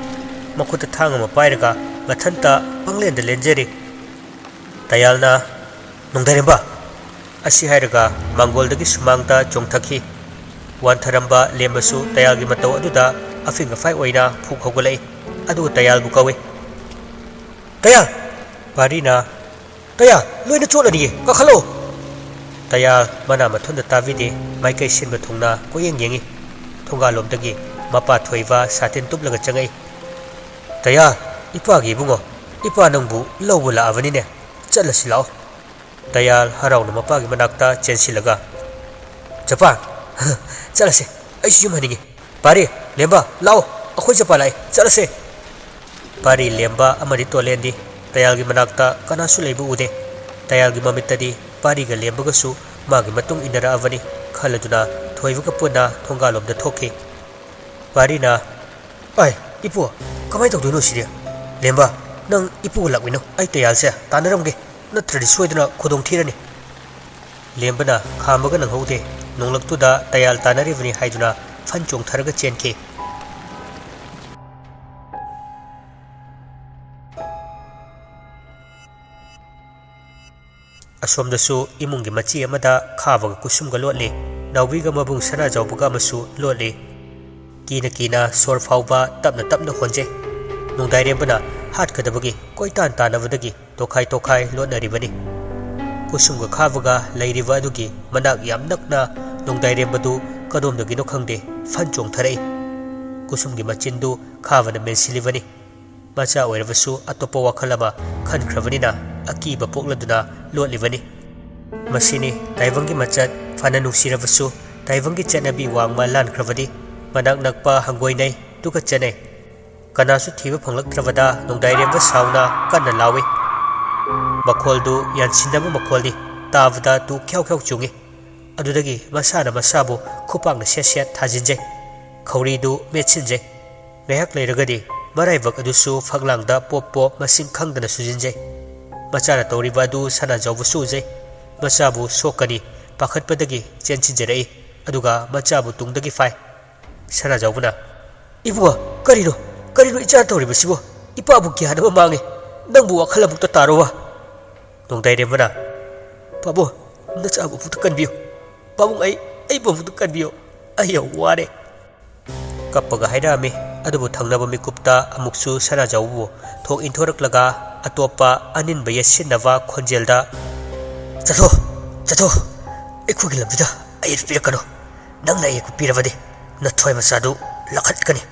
makuta thangama pairaga mathanta panglenda lenjeri tayalna nongdairemba asi hairaga mangoldagi sumangta chongthakhi wan tharamba lembasu tayalgi matau aduda ꯑꯐꯤꯡ ꯑꯐꯥꯏ ꯑꯣꯏꯅ ꯐꯨꯛ ꯍꯧꯒꯠꯂꯛꯏ ꯑꯗꯨꯒ ꯇꯌꯥꯜꯕꯨ ꯀꯧꯏ ꯇꯌꯥꯜ ꯄꯥꯔꯤꯅ ꯇꯌꯥꯜ ꯂꯣꯏꯅ ꯆꯣꯠꯂꯅꯤꯌꯦ ꯀꯥꯈꯠꯂꯣ ꯇꯌꯥꯜ ꯃꯅꯥ ꯃꯊꯨꯟꯗ ꯇꯥꯕꯤꯗꯦ ꯃꯥꯏꯀꯩ ꯁꯤꯟꯕ ꯊꯨꯡꯅ ꯀꯣꯌꯦꯡ ꯌꯦꯡꯉꯤ ꯊꯣꯡꯒꯥꯜꯂꯣꯝꯗꯒꯤ ꯃꯄꯥ ꯊꯣꯏꯕ ꯁꯥꯇꯤꯟ ꯇꯨꯞꯂꯒ ꯆꯪꯉꯛꯏ ꯇꯌꯥꯜ ꯏꯄꯥꯒꯤ ꯏꯕꯨꯡꯉꯣ ꯏꯄꯥ ꯅꯪꯕꯨ ꯂꯧꯕ ꯂꯥꯛꯑꯕꯅꯤꯅꯦ ꯆꯠꯂꯁꯤ ꯂꯥꯛꯑꯣ ꯇꯌꯥꯜ ꯍꯔꯥꯎꯅ ꯃꯄꯥꯒꯤ ꯃꯅꯥꯛꯇ ꯆꯦꯟꯁꯤꯜꯂꯒ ꯆꯄꯥ ꯆꯠꯂꯁꯦ ꯑꯩꯁꯨ ꯌꯨꯝ ꯍꯟꯅꯤꯡꯉꯤ ꯄꯥꯔꯤ ꯂꯦꯝꯕ ꯂꯥꯛꯑꯣ ꯑꯩꯈꯣꯏ ꯆꯄꯥ ꯂꯥꯛꯑꯦ ꯆꯠꯂꯁꯦ ꯄꯥꯔꯤ ꯂꯦꯝꯕ ꯑꯃꯗꯤ ꯇꯣꯂꯦꯟꯗꯤ ꯇꯌꯥꯜꯒꯤ ꯃꯅꯥꯛꯇ ꯀꯅꯥꯁꯨ ꯂꯩꯕ ꯎꯗꯦ ꯇꯌꯥꯜꯒꯤ ꯃꯃꯤꯠꯇꯗꯤ ꯄꯥꯔꯤꯒ ꯂꯦꯝꯕꯒꯁꯨ ꯃꯥꯒꯤ ꯃꯇꯨꯡ ꯏꯟꯅꯔꯛꯑꯕꯅꯤ ꯈꯜꯂꯗꯨꯅ ꯊꯣꯏꯕꯒ ꯄꯨꯟꯅ ꯊꯣꯡꯒꯥꯜꯂꯣꯝꯗ ꯊꯣꯛꯈꯤ ꯄꯥꯔꯤꯅ ꯑꯩ ꯏꯄꯨ ꯀꯃꯥꯏ ꯇꯧꯗꯣꯏꯅꯣ ꯁꯤꯗꯤ ꯂꯦꯝꯕ ꯅꯪ ꯏꯄꯨꯒ ꯂꯥꯛꯃꯤꯟꯅꯧ ꯑꯩ ꯇꯌꯥꯜꯁꯦ ꯇꯥꯟꯅꯔꯝꯒꯦ ꯅꯠꯇ꯭ꯔꯗꯤ ꯁꯣꯏꯗꯅ ꯈꯨꯗꯣꯡ ꯊꯤꯔꯅꯤ ꯂꯦꯝꯕꯅ ꯈꯥꯝꯕꯒ ꯅꯪꯍꯧꯗꯦ ꯅꯣꯡꯂꯛꯇꯨꯗ ꯇꯌꯥꯜ ꯇꯥꯟꯅꯔꯤꯕꯅꯤ ꯍꯥꯏꯗꯨꯅ ꯐꯟ ꯆꯣꯡꯊꯔꯒ ꯆꯦꯟꯈꯤ ꯑꯁꯣꯝꯗꯁꯨ ꯏꯃꯨꯡꯒꯤ ꯃꯆꯤ ꯑꯃꯗ ꯈꯥꯕꯒ ꯀꯨꯁꯨꯝꯒ ꯂꯣꯠꯂꯤ ꯅꯥꯎꯕꯤꯒ ꯃꯕꯨꯡ ꯁꯅꯥꯖꯥꯎꯕꯒ ꯑꯃꯁꯨ ꯂꯣꯠꯂꯤ ꯀꯤꯅ ꯀꯤꯅ ꯁꯣꯔ ꯐꯥꯎꯕ ꯇꯞꯅ ꯇꯞꯅ ꯍꯣꯟꯖꯩ ꯅꯣꯡꯗꯥꯏꯔꯦꯝꯕꯅ ꯍꯥꯠꯀꯗꯕꯒꯤ ꯀꯣꯏꯇꯥꯟ ꯇꯥꯟꯅꯕꯗꯒꯤ ꯇꯣꯈꯥꯏ ꯇꯣꯈꯥꯏ ꯂꯣꯠꯅꯔꯤꯕꯅꯤ ꯀꯨꯁꯨꯝꯒ ꯈꯥꯕꯒ ꯂꯩꯔꯤꯕ ꯑꯗꯨꯒꯤ ꯃꯅꯥꯛ ꯌꯥꯝ ꯅꯛꯅ ꯅꯣꯡꯗꯥꯏꯔꯦꯝꯕꯗꯨ ꯀꯗꯣꯝꯗꯒꯤꯅꯣ ꯈꯪꯗꯦ ꯐꯟ ꯆꯣꯡꯊꯔꯛꯏ ꯀꯨꯁꯨꯝꯒꯤ ꯃꯆꯤꯟꯗꯨ ꯈꯥꯕꯅ ꯃꯦꯟꯁꯤꯜꯂꯤꯕꯅꯤ ꯃꯆꯥ ꯑꯣꯏꯔꯕꯁꯨ ꯑꯇꯣꯞꯄ ꯋꯥꯈꯜ ꯑꯃ ꯈꯟꯈ꯭ꯔꯕꯅꯤꯅ ꯑꯀꯤꯕ ꯄꯣꯛꯂꯗꯨꯅ ꯂꯣꯠꯂꯤꯕꯅꯤ ꯃꯁꯤꯅꯤ ꯇꯥꯏꯕꯪꯒꯤ ꯃꯆꯠ ꯐꯅ ꯅꯨꯡꯁꯤꯔꯕꯁꯨ ꯇꯥꯏꯕꯪꯒꯤ ꯆꯠꯅꯕꯤ ꯋꯥꯡꯃ ꯂꯥꯟꯈ꯭ꯔꯕꯗꯤ ꯃꯅꯥꯛ ꯅꯛꯄ ꯍꯪꯒꯣꯏꯅꯩ ꯇꯨꯀꯠꯆꯅꯩ ꯀꯅꯥꯁꯨ ꯊꯤꯕ ꯐꯪꯂꯛꯇ꯭ꯔꯕꯗ ꯅꯣꯡꯗꯥꯏꯔꯦꯝꯕ ꯁꯥꯎꯅ ꯀꯟꯅ ꯂꯥꯎꯏ ꯃꯈꯣꯜꯗꯨ ꯌꯥꯟꯁꯤꯟꯅꯕ ꯃꯈꯣꯜꯅꯤ ꯇꯥꯕꯗ ꯇꯨ ꯈ꯭ꯌꯥꯎ ꯈ꯭ꯌꯥꯎ ꯆꯨꯡꯉꯤ ꯑꯗꯨꯗꯒꯤ ꯃꯁꯥꯅ ꯃꯁꯥꯕꯨ ꯈꯨꯄꯥꯛꯅ ꯁꯦꯠ ꯁꯦꯠ ꯊꯥꯖꯤꯟꯖꯩ ꯈꯧꯔꯤꯗꯨ ꯃꯦꯠꯁꯤꯟꯖꯩ ꯉꯥꯏꯍꯥꯛ ꯂꯩꯔꯒꯗꯤ ꯃꯔꯥꯏꯕꯛ ꯑꯗꯨꯁꯨ ꯐꯛꯂꯥꯡꯗ ꯄꯣꯞ ꯄꯣꯞ ꯃꯁꯤꯡ ꯈꯪꯗꯅ ꯁꯨꯖꯤꯟꯖꯩ ꯃꯆꯥꯅ ꯇꯧꯔꯤꯕ ꯑꯗꯨ ꯁꯅꯥꯖꯥꯎꯕꯁꯨ ꯎꯖꯩ ꯃꯆꯥꯕꯨ ꯁꯣꯛꯀꯅꯤ ꯄꯥꯈꯠꯄꯗꯒꯤ ꯆꯦꯟꯁꯤꯟꯖꯔꯛꯏ ꯑꯗꯨꯒ ꯃꯆꯥꯕꯨ ꯇꯨꯡꯗꯒꯤ ꯐꯥꯏ ꯁꯅꯥꯖꯥꯎꯕꯅ ꯏꯕꯨꯡꯉꯣ ꯀꯔꯤꯅꯣ ꯏꯆꯥ ꯇꯧꯔꯤꯕꯁꯤꯕꯨ ꯏꯄꯥꯕꯨ ꯒ꯭ꯌꯥꯟ ꯑꯃ ꯃꯥꯡꯉꯤ ꯅꯪꯕꯨ ꯋꯥꯈꯜ ꯑꯃꯨꯛꯇ ꯇꯥꯔꯣꯋꯥ ꯅꯣꯡꯗꯥꯏꯔꯦꯝꯕꯅ ꯄꯥꯕꯨꯡ ꯅꯆꯥꯕꯨ ꯑꯃꯨꯛꯇ ꯀꯟꯕꯤꯌꯨ ꯄꯥꯕꯨꯡ ꯑꯩꯕꯨ ꯑꯃꯨꯛꯇ ꯀꯟꯕꯤꯌꯨ ꯑꯩ ꯌꯥꯝ ꯋꯥꯔꯦ ꯀꯞꯄꯒ ꯍꯥꯏꯔꯛꯑꯝꯃꯤ ꯑꯗꯨꯕꯨ ꯊꯪꯅꯕ ꯃꯤꯀꯨꯞꯇ ꯑꯃꯨꯛꯁꯨ ꯁꯅꯥꯖꯥꯎꯕꯕꯨ ꯊꯣꯛ ꯏꯟꯊꯣꯔꯛꯂꯒ ꯑꯇꯣꯞꯄ ꯑꯅꯤꯟꯕ ꯌꯦꯠꯁꯤꯟꯅꯕ ꯈꯣꯟꯖꯦꯜꯗ ꯆꯠꯊꯣ ꯑꯩꯈꯣꯏꯒꯤ ꯂꯝꯕꯤꯗ ꯑꯌꯦꯠ ꯄꯤꯔꯛꯀꯅꯨ ꯅꯪꯅ ꯑꯌꯦꯠꯄ ꯄꯤꯔꯕꯗꯤ ꯅꯊꯣꯏ ꯃꯆꯥꯗꯨ ꯂꯥꯈꯠꯀꯅꯤ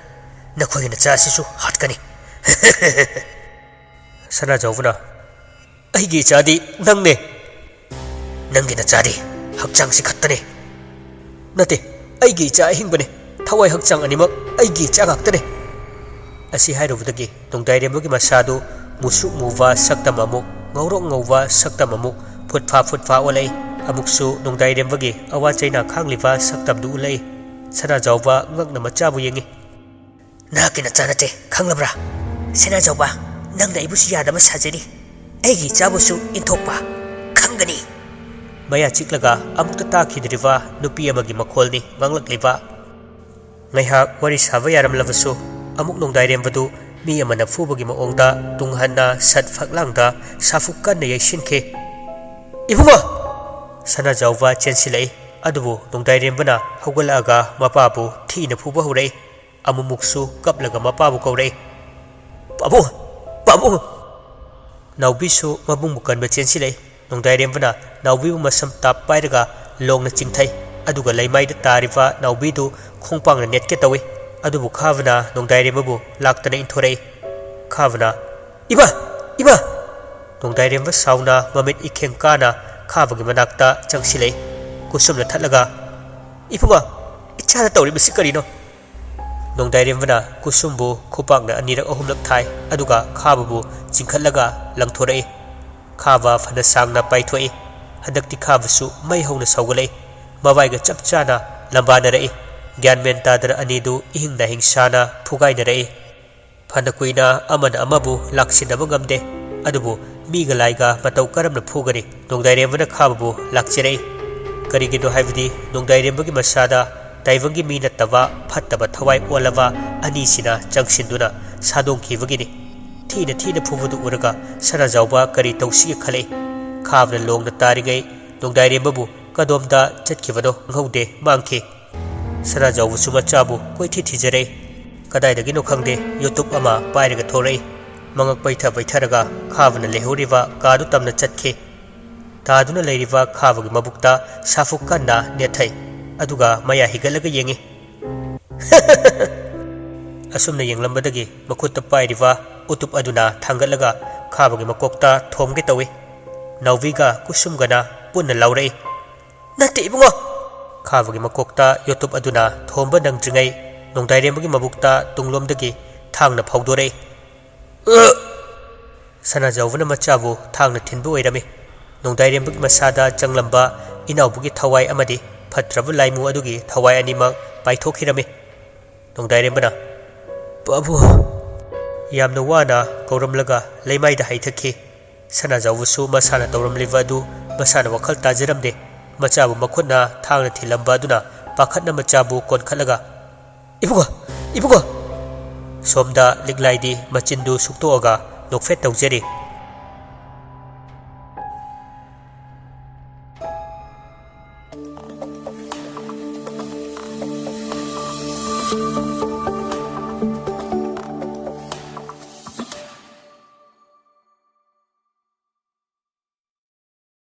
ꯅꯈꯣꯏꯒꯤ ꯅꯆꯥ ꯑꯁꯤꯁꯨ ꯍꯥꯠꯀꯅꯤ ꯁꯅꯥꯖꯥꯎꯕꯅ ꯑꯩꯒꯤ ꯏꯆꯥꯗꯤ ꯅꯪꯅꯦ ꯅꯪꯒꯤ ꯅꯆꯥꯗꯤ ꯍꯛꯆꯥꯡꯁꯤ ꯈꯛꯇꯅꯤ ꯅꯠꯇꯦ ꯑꯩꯒꯤ ꯏꯆꯥ ꯑꯍꯤꯡꯕꯅꯦ ꯊꯋꯥꯏ ꯍꯛꯆꯥꯡ ꯑꯅꯤꯃꯛ ꯑꯩꯒꯤ ꯏꯆꯥ ꯉꯥꯛꯇꯅꯦ ꯑꯁꯤ ꯍꯥꯏꯔꯨꯕꯗꯒꯤ ꯅꯣꯡꯗꯥꯏꯔꯦꯝꯕꯒꯤ ꯃꯁꯥꯗꯨ ꯃꯨꯁꯨꯛ ꯃꯨꯕ ꯁꯛꯇꯝ ꯑꯃꯨꯛ ꯉꯧꯔꯣꯛ ꯉꯧꯕ ꯁꯛꯇꯝ ꯑꯃꯨꯛ ꯐꯨꯠꯐꯥ ꯑꯣꯜꯂꯛꯏ ꯑꯃꯨꯛꯁꯨ ꯅꯣꯡꯗꯥꯏꯔꯦꯝꯕꯒꯤ ꯑꯋꯥ ꯆꯩꯅꯥ ꯈꯥꯡꯂꯤꯕ ꯁꯛꯇꯝꯗꯨ ꯎꯠꯂꯛꯏ ꯁꯅꯥꯖꯥꯎꯕ ꯉꯛꯅ ꯃꯆꯥꯕꯨ ꯌꯦꯡꯉꯤ ꯅꯍꯥꯛꯀꯤ ꯅꯆꯥ ꯅꯠꯇꯦ ꯈꯪꯂꯕ꯭ꯔꯥ ꯁꯅꯥꯖꯥꯎꯕ ꯅꯪꯅ ꯑꯩꯕꯨꯁꯨ ꯌꯥꯗꯕ ꯁꯥꯖꯔꯤ ꯑꯩꯒꯤ ꯏꯆꯥꯕꯨꯁꯨ ꯏꯟꯊꯣꯛꯄ ꯈꯪꯒꯅꯤ ꯃꯌꯥ ꯆꯤꯛꯂꯒ ꯑꯃꯨꯛꯇ ꯇꯥꯈꯤꯗ꯭ꯔꯤꯕ ꯅꯨꯄꯤ ꯑꯃꯒꯤ ꯃꯈꯣꯜꯅꯤ ꯉꯥꯡꯂꯛꯂꯤꯕ ꯉꯥꯏꯍꯥꯛ ꯋꯥꯔꯤ ꯁꯥꯕ ꯌꯥꯔꯝꯂꯕꯁꯨ ꯑꯃꯨꯛ ꯅꯣꯡꯗꯥꯏꯔꯦꯝꯕꯗꯨ ꯃꯤ ꯑꯃꯅ ꯐꯨꯕꯒꯤ ꯃꯑꯣꯡꯗ ꯇꯨꯡꯍꯟꯅ ꯁꯠ ꯐꯛꯂꯥꯡꯗ ꯁꯥꯐꯨ ꯀꯟꯅ ꯌꯩꯁꯤꯟꯈꯤ ꯏꯕꯨꯡꯉꯣ ꯁꯅꯥꯖꯥꯎꯕ ꯆꯦꯟꯁꯤꯜꯂꯛꯏ ꯑꯗꯨꯕꯨ ꯅꯣꯡꯗꯥꯏꯔꯦꯝꯕꯅ ꯍꯧꯒꯠꯂꯛꯑꯒ ꯃꯄꯥꯕꯨ ꯊꯤꯅ ꯐꯨꯕ ꯍꯧꯔꯛꯏ ꯑꯃꯨꯛꯃꯨꯛꯁꯨ ꯀꯞꯂꯒ ꯃꯄꯥꯕꯨ ꯀꯧꯔꯛꯏ ꯄꯥꯕꯨꯡ ꯅꯥꯎꯕꯤꯁꯨ ꯃꯕꯨꯡꯕꯨ ꯀꯟꯕ ꯆꯦꯟꯁꯤꯜꯂꯛꯏ ꯅꯣꯡꯗꯥꯏꯔꯦꯝꯕꯅ ꯅꯥꯎꯕꯤꯕꯨ ꯃꯁꯝ ꯇꯥꯞ ꯄꯥꯏꯔꯒ ꯂꯣꯡꯅ ꯆꯤꯡꯊꯩ ꯑꯗꯨꯒ ꯂꯩꯃꯥꯏꯗ ꯇꯥꯔꯤꯕ ꯅꯥꯎꯕꯤꯗꯨ ꯈꯣꯡꯄꯥꯡꯅ ꯅꯦꯠꯀꯦ ꯇꯧꯏ ꯑꯗꯨꯕꯨ ꯈꯥꯕꯅ ꯅꯣꯡꯗꯥꯏꯔꯦꯝꯕꯕꯨ ꯂꯥꯛꯇꯅ ꯏꯟꯊꯣꯔꯛꯏ ꯈꯥꯕꯅ ꯏꯃꯥ ꯅꯣꯡꯗꯥꯏꯔꯦꯝꯕ ꯁꯥꯎꯅ ꯃꯃꯤꯠ ꯏꯈꯦꯡ ꯀꯥꯅ ꯈꯥꯕꯒꯤ ꯃꯅꯥꯛꯇ ꯆꯪꯁꯤꯜꯂꯛꯏ ꯀꯨꯁꯨꯝꯅ ꯊꯠꯂꯒ ꯏꯕꯨꯡꯉꯣ ꯏꯆꯥꯅ ꯇꯧꯔꯤꯕꯁꯤ ꯀꯔꯤꯅꯣ ꯅꯣꯡꯗꯥꯏꯔꯦꯝꯕꯅ ꯀꯨꯁꯨꯝꯕꯨ ꯈꯨꯄꯥꯛꯅ ꯑꯅꯤꯔꯛ ꯑꯍꯨꯝꯂꯛ ꯊꯥꯏ ꯑꯗꯨꯒ ꯈꯥꯕꯕꯨ ꯆꯤꯡꯈꯠꯂꯒ ꯂꯪꯊꯣꯔꯛꯏ ꯈꯥꯕ ꯐꯅ ꯁꯥꯡꯅ ꯄꯥꯏꯊꯣꯛꯏ ꯍꯟꯗꯛꯇꯤ ꯈꯥꯕꯁꯨ ꯃꯩ ꯍꯧꯅ ꯁꯧꯒꯠꯂꯛꯏ ꯃꯕꯥꯏꯒ ꯆꯞ ꯆꯥꯅ ꯂꯝꯕꯥꯅꯔꯛꯏ ꯒ꯭ꯌꯥꯟ ꯃꯦꯟ ꯇꯥꯗꯅ ꯑꯅꯤꯗꯨ ꯏꯍꯤꯡꯗ ꯍꯤꯡꯁꯥꯅ ꯐꯨꯒꯥꯏꯅꯔꯛꯏ ꯐꯅ ꯀꯨꯏꯅ ꯑꯃꯅ ꯑꯃꯕꯨ ꯂꯥꯛꯁꯤꯟꯅꯕ ꯉꯝꯗꯦ ꯑꯗꯨꯕꯨ ꯃꯤꯒ ꯂꯥꯏꯒ ꯃꯇꯧ ꯀꯔꯝꯅ ꯐꯨꯒꯅꯤ ꯅꯣꯡꯗꯥꯏꯔꯦꯝꯕꯅ ꯈꯥꯕꯕꯨ ꯂꯥꯛꯆꯔꯛꯏ ꯀꯔꯤꯒꯤꯅꯣ ꯍꯥꯏꯕꯗꯤ ꯅꯣꯡꯗꯥꯏꯔꯦꯝꯕꯒꯤ ꯃꯁꯥꯗ ꯇꯥꯏꯕꯪꯒꯤ ꯃꯤ ꯅꯠꯇꯕ ꯐꯠꯇꯕ ꯊꯋꯥꯏ ꯑꯣꯜꯂꯕ ꯑꯅꯤꯁꯤꯅ ꯆꯪꯁꯤꯟꯗꯨꯅ ꯁꯥꯗꯣꯡꯈꯤꯕꯒꯤꯅꯤ ꯊꯤꯅ ꯐꯨꯕꯗꯨ ꯎꯔꯒ ꯁꯅꯥꯖꯥꯎꯕ ꯀꯔꯤ ꯇꯧꯁꯤꯒꯦ ꯈꯜꯂꯛꯏ ꯈꯥꯕꯅ ꯂꯣꯡꯅ ꯇꯥꯔꯤꯉꯩ ꯅꯣꯡꯗꯥꯏꯔꯦꯝꯕꯕꯨ ꯀꯗꯣꯝꯗ ꯆꯠꯈꯤꯕꯅꯣ ꯈꯪꯍꯧꯗꯦ ꯃꯥꯡꯈꯤ ꯁꯅꯥꯖꯥꯎꯕꯁꯨ ꯃꯆꯥꯕꯨ ꯀꯣꯏꯊꯤ ꯊꯤꯖꯔꯛꯏ ꯀꯗꯥꯏꯗꯒꯤꯅꯣ ꯈꯪꯗꯦ ꯌꯨꯇꯨꯕ ꯑꯃ ꯄꯥꯏꯔꯒ ꯊꯣꯔꯛꯏ ꯃꯉꯛ ꯄꯩꯊ ꯄꯩꯊꯔꯒ ꯈꯥꯕꯅ ꯂꯩꯍꯧꯔꯤꯕ ꯀꯥꯗꯨ ꯇꯝꯅ ꯆꯠꯈꯤ ꯇꯥꯗꯨꯅ ꯂꯩꯔꯤꯕ ꯈꯥꯕꯒꯤ ꯃꯕꯨꯛꯇ ꯁꯥꯐꯨ ꯀꯟꯅ ꯅꯦꯠꯊꯩ ꯑꯗꯨꯒ ꯃꯌꯥ ꯍꯤꯒꯠꯂꯒ ꯌꯦꯡꯉꯤ ꯑꯁꯨꯝꯅ ꯌꯦꯡꯂꯝꯕꯗꯒꯤ ꯃꯈꯨꯠꯇ ꯄꯥꯏꯔꯤꯕ ꯎꯇꯨꯞ ꯑꯗꯨꯅ ꯊꯥꯡꯒꯠꯂꯒ ꯈꯥꯕꯒꯤ ꯃꯀꯣꯛꯇ ꯊꯣꯝꯒꯦ ꯇꯧꯏ ꯅꯥꯎꯕꯤꯒ ꯀꯨꯁꯨꯝꯒꯅ ꯄꯨꯟꯅ ꯂꯥꯎꯔꯛꯏ ꯅꯠꯇꯦ ꯏꯕꯨꯡꯉꯣ ꯈꯥꯕꯒꯤ ꯃꯀꯣꯛꯇ ꯌꯣꯇꯨꯞ ꯑꯗꯨꯅ ꯊꯣꯝꯕ ꯅꯪꯗ꯭ꯔꯤꯉꯩ ꯅꯣꯡꯗꯥꯏꯔꯦꯝꯕꯒꯤ ꯃꯕꯨꯛꯇ ꯇꯨꯡꯂꯣꯝꯗꯒꯤ ꯊꯥꯡꯅ ꯐꯥꯎꯗꯣꯔꯛꯏ ꯁꯅꯥꯖꯥꯎꯕꯅ ꯃꯆꯥꯕꯨ ꯊꯥꯡꯅ ꯊꯤꯟꯕ ꯑꯣꯏꯔꯝꯃꯤ ꯅꯣꯡꯗꯥꯏꯔꯦꯝꯕꯒꯤ ꯃꯁꯥꯗ ꯆꯪꯂꯝꯕ ꯏꯅꯥꯎꯕꯒꯤ ꯊꯋꯥꯏ ꯑꯃꯗꯤ ꯐꯠꯇ꯭ꯔꯕ ꯂꯥꯏꯃꯨ ꯑꯗꯨꯒꯤ ꯊꯋꯥꯏ ꯑꯅꯤꯃꯛ ꯄꯥꯏꯊꯣꯛꯈꯤꯔꯝꯃꯤ ꯅꯣꯡꯗꯥꯏꯔꯦꯝꯕꯅ ꯕꯥꯕꯨ ꯌꯥꯝꯅ ꯋꯥꯅ ꯀꯧꯔꯝꯂꯒ ꯂꯩꯃꯥꯏꯗ ꯍꯩꯊꯈꯤ ꯁꯅꯥꯖꯥꯎꯕꯁꯨ ꯃꯁꯥꯅ ꯇꯧꯔꯝꯂꯤꯕ ꯑꯗꯨ ꯃꯁꯥꯅ ꯋꯥꯈꯜ ꯇꯥꯖꯔꯝꯗꯦ ꯃꯆꯥꯕꯨ ꯃꯈꯨꯠꯅ ꯊꯥꯡꯅ ꯊꯤꯜꯂꯝꯕ ꯑꯗꯨꯅ ꯄꯥꯈꯠꯅ ꯃꯆꯥꯕꯨ ꯀꯣꯟꯈꯠꯂꯒ ꯏꯕꯨꯡꯉꯣ ꯏꯕꯨꯡꯉꯣ ꯁꯣꯝꯗ ꯂꯤꯛꯂꯥꯏꯗꯤ ꯃꯆꯤꯟꯗꯨ ꯁꯨꯛꯇꯣꯛꯑꯒ ꯅꯣꯛꯐꯦꯠ ꯇꯧꯖꯔꯤ